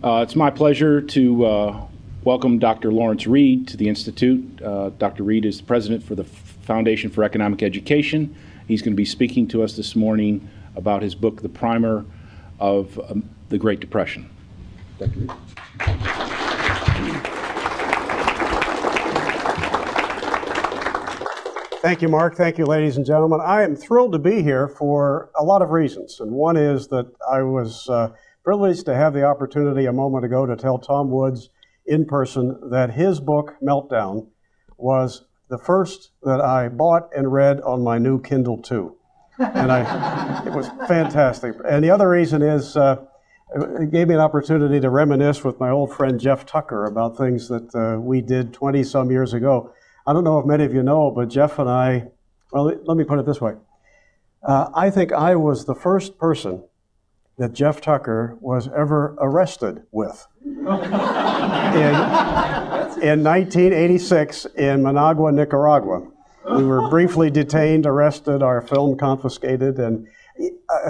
It's my pleasure to welcome Dr. Lawrence Reed to the Institute. Dr. Reed is the president for the Foundation for Economic Education. He's going to be speaking to us this morning about his book, The Primer of the Great Depression. Dr. Reed. Thank you, Mark. Thank you, ladies and gentlemen. I am thrilled to be here for a lot of reasons. And one is that I was privileged to have the opportunity a moment ago to tell Tom Woods in person that his book, Meltdown, was the first that I bought and read on my new Kindle 2. And it was fantastic. And the other reason is it gave me an opportunity to reminisce with my old friend Jeff Tucker about things that we did 20-some years ago. I don't know if many of you know, but Jeff and I, well, let me put it this way. I think I was the first person that Jeff Tucker was ever arrested with. In 1986 in Managua, Nicaragua. We were briefly detained, arrested, our film confiscated, and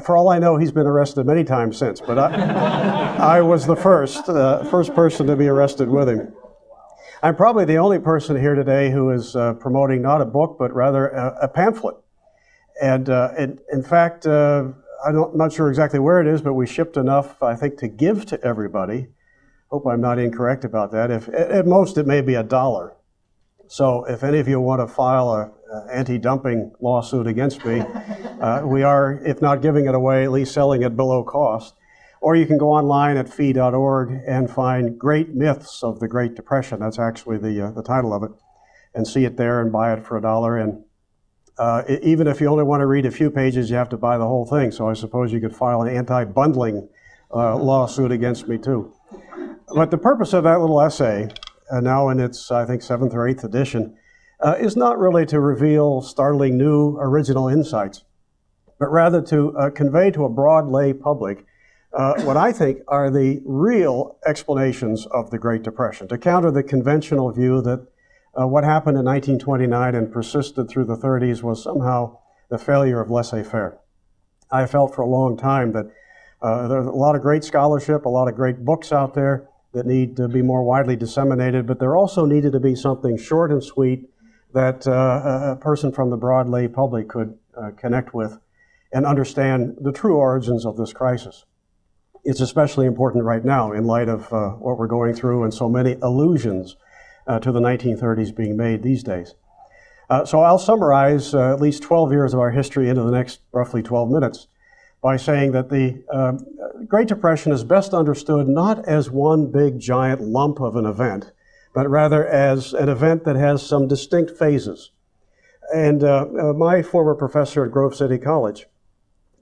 for all I know, he's been arrested many times since, but I was the first person to be arrested with him. I'm probably the only person here today who is promoting not a book, but rather a pamphlet. And in fact, I'm not sure exactly where it is, but we shipped enough, I think, to give to everybody. Hope I'm not incorrect about that. If at most, it may be $1. So if any of you want to file an anti-dumping lawsuit against me, we are, if not giving it away, at least selling it below cost. Or you can go online at fee.org and find Great Myths of the Great Depression. That's actually the title of it. And see it there and buy it for $1. And even if you only want to read a few pages, you have to buy the whole thing. So I suppose you could file an anti-bundling lawsuit against me too. But the purpose of that little essay, now in its, I think, 7th or 8th edition, is not really to reveal startling new original insights, but rather to convey to a broad lay public what I think are the real explanations of the Great Depression, to counter the conventional view that what happened in 1929 and persisted through the 30s was somehow the failure of laissez-faire. I felt for a long time that there's a lot of great scholarship, a lot of great books out there that need to be more widely disseminated, but there also needed to be something short and sweet that a person from the broad lay public could connect with and understand the true origins of this crisis. It's especially important right now in light of what we're going through and so many allusions to the 1930s being made these days. So I'll summarize at least 12 years of our history into the next roughly 12 minutes by saying that the Great Depression is best understood not as one big giant lump of an event, but rather as an event that has some distinct phases. And my former professor at Grove City College,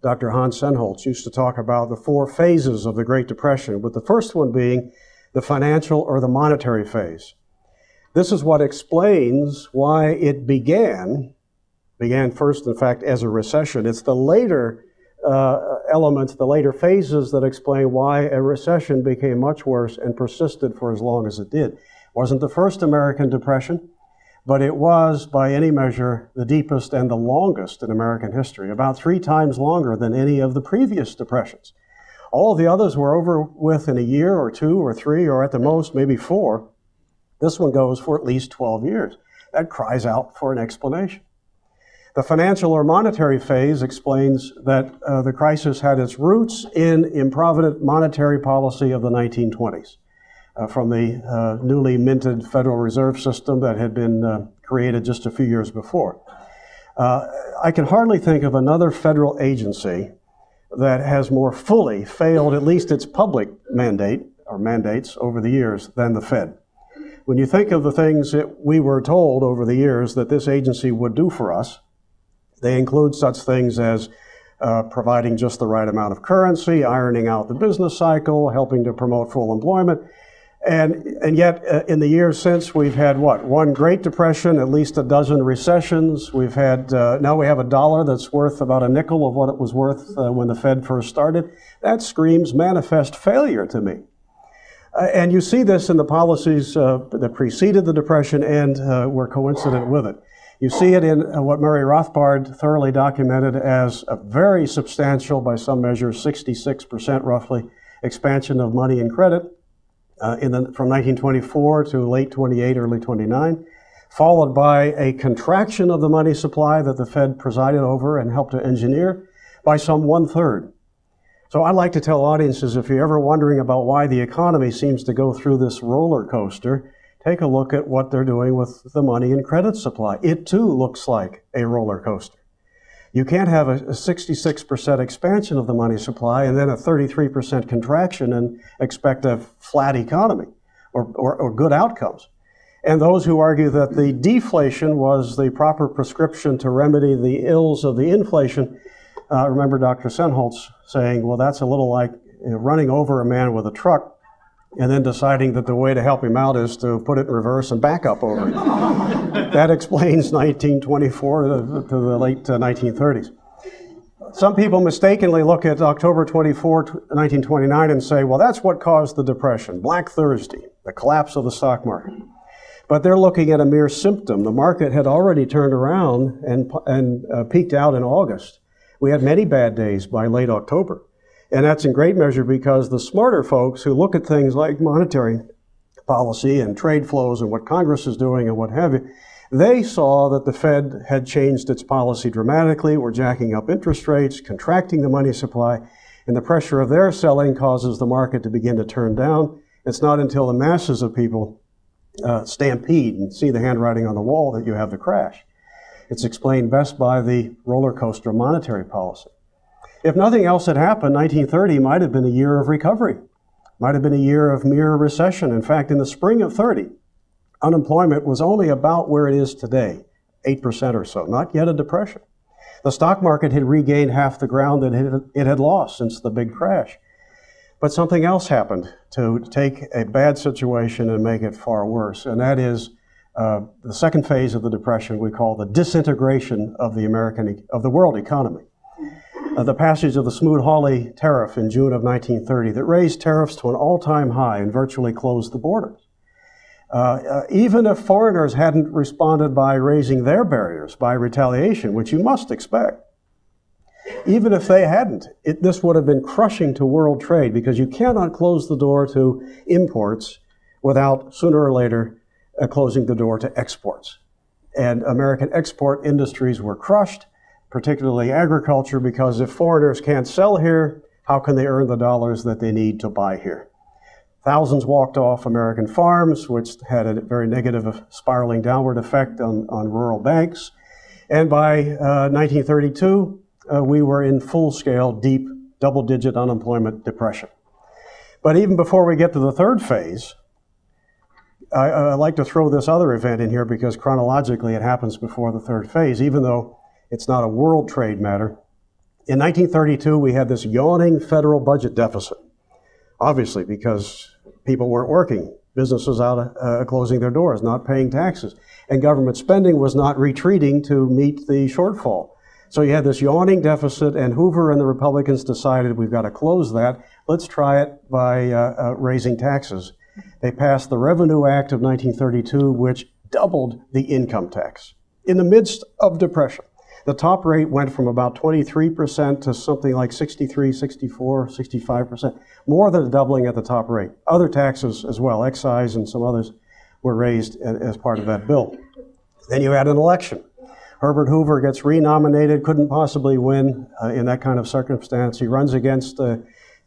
Dr. Hans Senholz, used to talk about the 4 phases of the Great Depression, with the first one being the financial or the monetary phase. This is what explains why it began first, in fact, as a recession. It's the later elements, the later phases that explain why a recession became much worse and persisted for as long as it did. It wasn't the first American Depression, but it was, by any measure, the deepest and the longest in American history, about 3 times longer than any of the previous depressions. All of the others were over with in a year or 2 or 3, or at the most, maybe 4. This one goes for at least 12 years. That cries out for an explanation. The financial or monetary phase explains that the crisis had its roots in improvident monetary policy of the 1920s. From the newly minted Federal Reserve System that had been created just a few years before. I can hardly think of another federal agency that has more fully failed at least its public mandate or mandates over the years than the Fed. When you think of the things that we were told over the years that this agency would do for us, they include such things as providing just the right amount of currency, ironing out the business cycle, helping to promote full employment. And yet, in the years since, we've had what? 1 Great Depression, at least a dozen recessions. We've had, now we have a dollar that's worth about a nickel of what it was worth when the Fed first started. That screams manifest failure to me. And you see this in the policies that preceded the Depression and were coincident with it. You see it in what Murray Rothbard thoroughly documented as a very substantial, by some measures, 66% roughly, expansion of money and credit. from 1924 to late 28, early 29, followed by a contraction of the money supply that the Fed presided over and helped to engineer by some 1/3. So I like to tell audiences, if you're ever wondering about why the economy seems to go through this roller coaster, take a look at what they're doing with the money and credit supply. It too looks like a roller coaster. You can't have a 66% expansion of the money supply and then a 33% contraction and expect a flat economy or good outcomes. And those who argue that the deflation was the proper prescription to remedy the ills of the inflation, remember Dr. Senholz saying, well, that's a little like running over a man with a truck and then deciding that the way to help him out is to put it in reverse and back up over it. That explains 1924 to the late 1930s. Some people mistakenly look at October 24, 1929 and say, well, that's what caused the Depression, Black Thursday, the collapse of the stock market. But they're looking at a mere symptom. The market had already turned around and peaked out in August. We had many bad days by late October. And that's in great measure because the smarter folks who look at things like monetary policy and trade flows and what Congress is doing and what have you, they saw that the Fed had changed its policy dramatically. We're jacking up interest rates, contracting the money supply, and the pressure of their selling causes the market to begin to turn down. It's not until the masses of people stampede and see the handwriting on the wall that you have the crash. It's explained best by the roller coaster of monetary policy. If nothing else had happened, 1930 might have been a year of recovery, might have been a year of mere recession. In fact, in the spring of 30, unemployment was only about where it is today, 8% or so, not yet a depression. The stock market had regained half the ground that it had lost since the big crash. But something else happened to take a bad situation and make it far worse, and that is the second phase of the Depression we call the disintegration of the world economy. The passage of the Smoot-Hawley tariff in June of 1930 that raised tariffs to an all-time high and virtually closed the borders. Even if foreigners hadn't responded by raising their barriers by retaliation, which you must expect, even if they hadn't, this would have been crushing to world trade because you cannot close the door to imports without sooner or later closing the door to exports. And American export industries were crushed, particularly agriculture, because if foreigners can't sell here, how can they earn the dollars that they need to buy here? Thousands walked off American farms, which had a very negative spiraling downward effect on rural banks. And by 1932, we were in full-scale, deep, double-digit unemployment depression. But even before we get to the third phase, I like to throw this other event in here because chronologically it happens before the third phase, even though it's not a world trade matter. In 1932, we had this yawning federal budget deficit, obviously because people weren't working, businesses out closing their doors, not paying taxes, and government spending was not retreating to meet the shortfall. So you had this yawning deficit, and Hoover and the Republicans decided we've got to close that. Let's try it by raising taxes. They passed the Revenue Act of 1932, which doubled the income tax in the midst of depression. The top rate went from about 23% to something like 63, 64, 65%, more than a doubling at the top rate. Other taxes as well, excise and some others, were raised as part of that bill. Then you had an election. Herbert Hoover gets renominated, couldn't possibly win in that kind of circumstance. He runs against a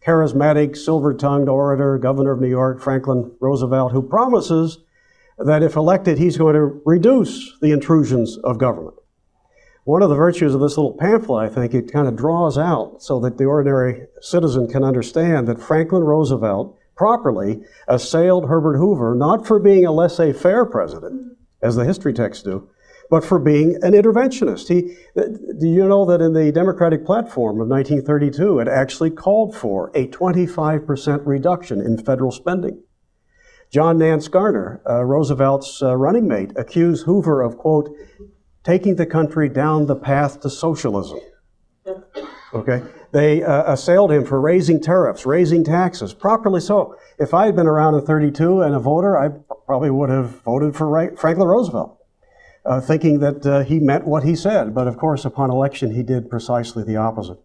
charismatic, silver-tongued orator, governor of New York, Franklin Roosevelt, who promises that if elected, he's going to reduce the intrusions of government. One of the virtues of this little pamphlet, I think, it kind of draws out so that the ordinary citizen can understand that Franklin Roosevelt properly assailed Herbert Hoover, not for being a laissez-faire president, as the history texts do, but for being an interventionist. Do you know that in the Democratic platform of 1932, it actually called for a 25% reduction in federal spending? John Nance Garner, Roosevelt's running mate, accused Hoover of, quote, taking the country down the path to socialism. Okay? They assailed him for raising tariffs, raising taxes, properly so. If I had been around in 32 and a voter, I probably would have voted for Franklin Roosevelt, thinking that he meant what he said. But of course, upon election, he did precisely the opposite.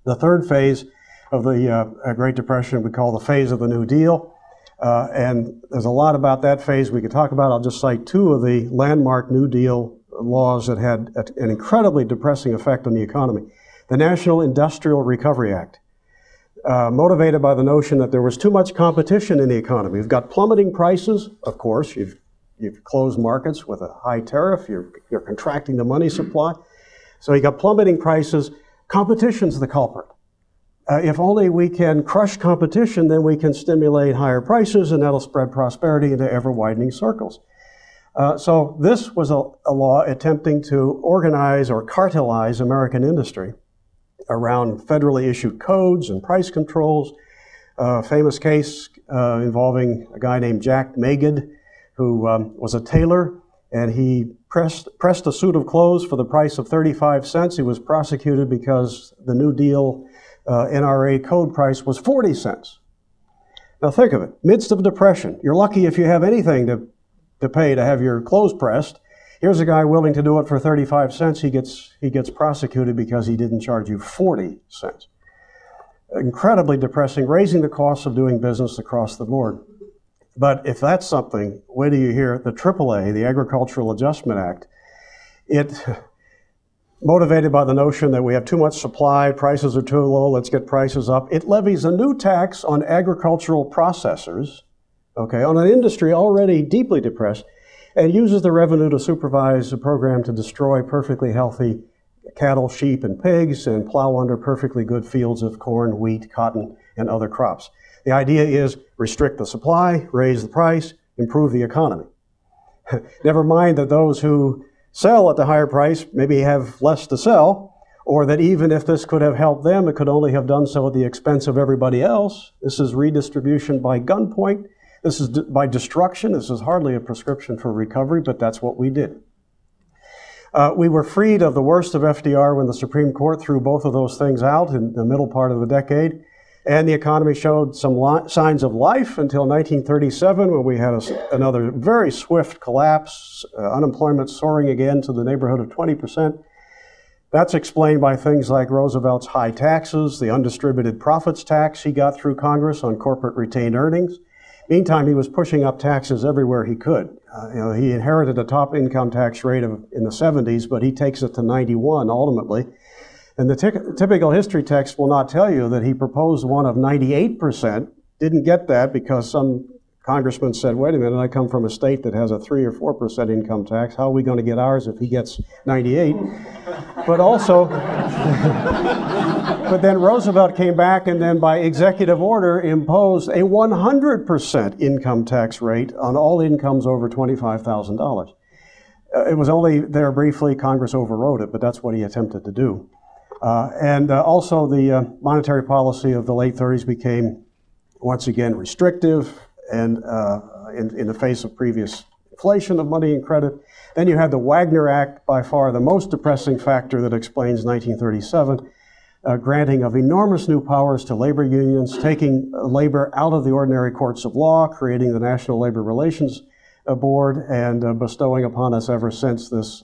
The third phase of the Great Depression we call the phase of the New Deal. And there's a lot about that phase we could talk about. I'll just cite two of the landmark New Deal laws that had an incredibly depressing effect on the economy. The National Industrial Recovery Act, motivated by the notion that there was too much competition in the economy. You've got plummeting prices, of course. You've closed markets with a high tariff. You're contracting the money supply. So you got plummeting prices. Competition's the culprit. If only we can crush competition, then we can stimulate higher prices, and that'll spread prosperity into ever-widening circles. So this was a law attempting to organize or cartelize American industry around federally issued codes and price controls. Famous case involving a guy named Jack Magid, who was a tailor, and he pressed a suit of clothes for the price of 35 cents. He was prosecuted because the New Deal NRA code price was 40 cents. Now think of it, midst of depression. You're lucky if you have anything to pay to have your clothes pressed. Here's a guy willing to do it for 35 cents. He gets prosecuted because he didn't charge you 40 cents. Incredibly depressing, raising the cost of doing business across the board. But if that's something, wait till you hear the AAA, the Agricultural Adjustment Act. It, motivated by the notion that we have too much supply, prices are too low, let's get prices up. It levies a new tax on agricultural processors, okay, on an industry already deeply depressed, and uses the revenue to supervise a program to destroy perfectly healthy cattle, sheep, and pigs, and plow under perfectly good fields of corn, wheat, cotton, and other crops. The idea is restrict the supply, raise the price, improve the economy. Never mind that those who sell at the higher price maybe have less to sell, or that even if this could have helped them, it could only have done so at the expense of everybody else. This is redistribution by gunpoint. This is by destruction. This is hardly a prescription for recovery, but that's what we did. We were freed of the worst of FDR when the Supreme Court threw both of those things out in the middle part of the decade. And the economy showed some signs of life until 1937, when we had another very swift collapse, unemployment soaring again to the neighborhood of 20%. That's explained by things like Roosevelt's high taxes, the undistributed profits tax he got through Congress on corporate retained earnings. Meantime, he was pushing up taxes everywhere he could. He inherited a top income tax rate in the 70s, but he takes it to 91 ultimately. And the typical history text will not tell you that he proposed one of 98%, didn't get that because some congressman said, wait a minute, I come from a state that has a 3 or 4% income tax. How are we going to get ours if he gets 98? But also, but then Roosevelt came back and then by executive order imposed a 100% income tax rate on all incomes over $25,000. It was only there briefly, Congress overrode it, but that's what he attempted to do. And also the monetary policy of the late 30s became once again restrictive and in the face of previous inflation of money and credit. Then you had the Wagner Act, by far the most depressing factor that explains 1937, granting of enormous new powers to labor unions, taking labor out of the ordinary courts of law, creating the National Labor Relations Board, and bestowing upon us ever since this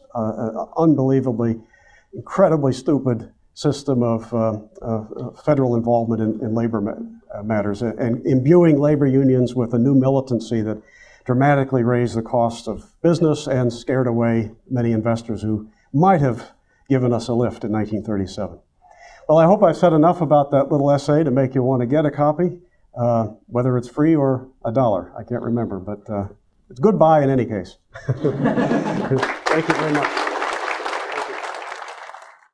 unbelievably, incredibly stupid system of federal involvement in labor matters, and imbuing labor unions with a new militancy that dramatically raised the cost of business and scared away many investors who might have given us a lift in 1937. Well, I hope I've said enough about that little essay to make you want to get a copy, whether it's free or $1. I can't remember, but it's goodbye in any case. Thank you very much.